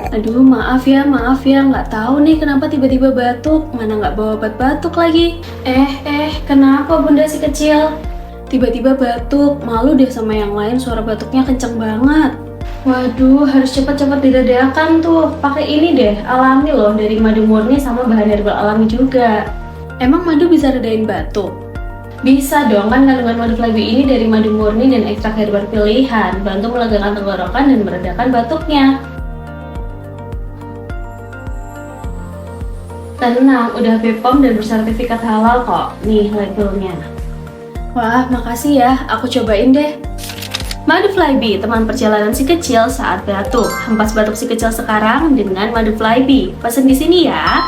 Aduh, maaf ya, nggak tahu nih kenapa tiba-tiba batuk, mana nggak bawa obat batuk lagi. Kenapa bunda si kecil? Tiba-tiba batuk, malu deh sama yang lain, suara batuknya kenceng banget. Waduh, harus cepat-cepat didadakan tuh. Pakai ini deh, alami loh, dari madu murni sama bahan herbal alami juga. Emang madu bisa redain batuk? Bisa dong, kan kandungan madu Flybe ini dari madu murni dan ekstrak herbal pilihan, bantu melegakan tenggorokan dan meredakan batuknya. Tenang, udah BPOM dan bersertifikat halal kok. Nih labelnya. Wah, makasih ya. Aku cobain deh. Madu Flybe, teman perjalanan si kecil saat batuk. Hempas batuk si kecil sekarang dengan madu Flybe. Pesen di sini ya.